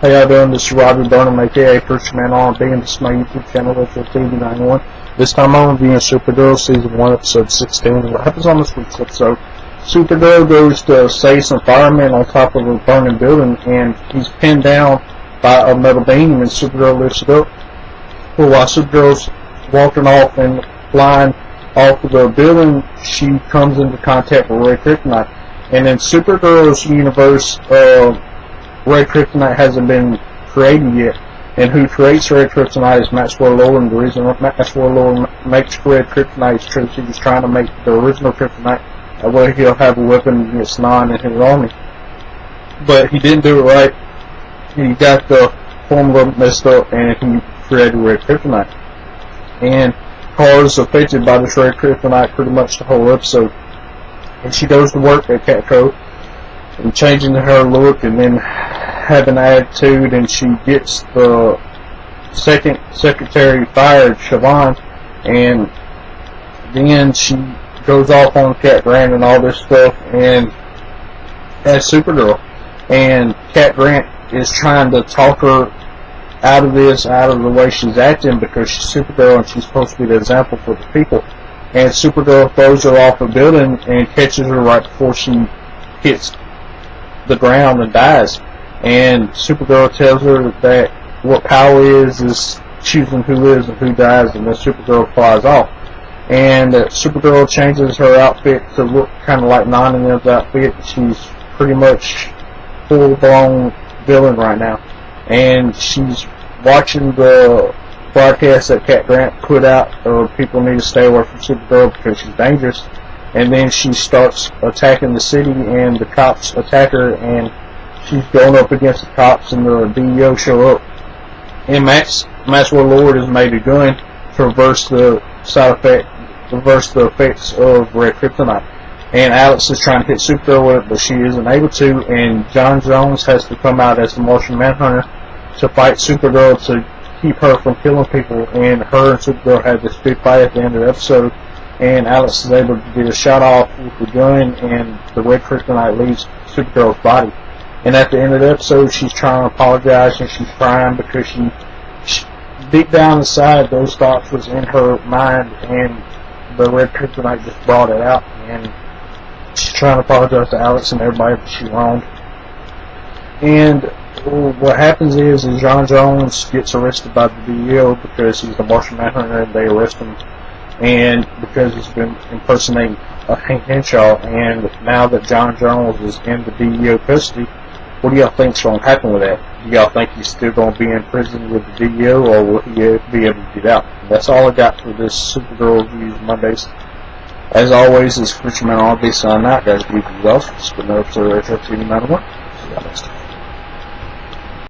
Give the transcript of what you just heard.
How y'all doing? This is Robbie Burnham, aka First Man R&B, and this is my YouTube channel, TV91. This time I'm reviewing Supergirl Season 1, Episode 16. What happens on this week's episode? Supergirl goes to save some firemen on top of a burning building, and he's pinned down by a metal beam, and Supergirl lifts it up. Well, while Supergirl's walking off and flying off of the building, she comes into contact with Ray Kryptonite. And in Supergirl's universe, Ray Kryptonite hasn't been created yet, and who creates Ray Kryptonite is Maxwell Lord, and the reason Maxwell Lord makes Red Kryptonite is because he was trying to make the original Kryptonite where he'll have a weapon against Non and his army. But he didn't do it right. He got the formula messed up, and he created Red Kryptonite. And Kara's affected by this Red Kryptonite pretty much the whole episode. And she goes to work at Catco, and changing her look, and then having attitude, and she gets the second secretary fired, Siobhan, and then she goes off on Cat Grant and all this stuff, and as Supergirl, and Cat Grant is trying to talk her out of this, out of the way she's acting, because she's Supergirl and she's supposed to be the example for the people. And Supergirl throws her off a building and catches her right before she hits the ground and dies. And Supergirl tells her that what power is choosing who lives and who dies, and then Supergirl flies off. And Supergirl changes her outfit to look kind of like Non and them's outfit. She's pretty much full-blown villain right now, and she's watching the broadcast that Cat Grant put out, people need to stay away from Supergirl because she's dangerous. And then she starts attacking the city, and the cops attack her, and she's going up against the cops, and the DEO show up. And Maxwell Lord has made a gun to reverse the effects of Red Kryptonite. And Alex is trying to hit Supergirl with it, but she isn't able to, and John Jones has to come out as the Martian Manhunter to fight Supergirl to keep her from killing people. And her and Supergirl had this big fight at the end of the episode, and Alex is able to get a shot off with the gun, and the Red Kryptonite leaves Supergirl's body. And at the end of the episode, she's trying to apologize, and she's crying because she deep down inside, those thoughts was in her mind, and the Red Kryptonite just brought it out, and she's trying to apologize to Alex and everybody that she wronged. And what happens is John Jones gets arrested by the DEO because he's the Martian Manhunter, and they arrest him, and because he's been impersonating Hank Henshaw. And now that John Jones is in the DEO custody, what do y'all think's going to happen with that? Do y'all think he's still going to be in prison with the DEO, or will he be able to get out? And that's all I got for this Supergirl Reviews Mondays. As always, it's Christian Man R&B signing out, guys. Be well. It's been another episode of TV91. See y'all next time.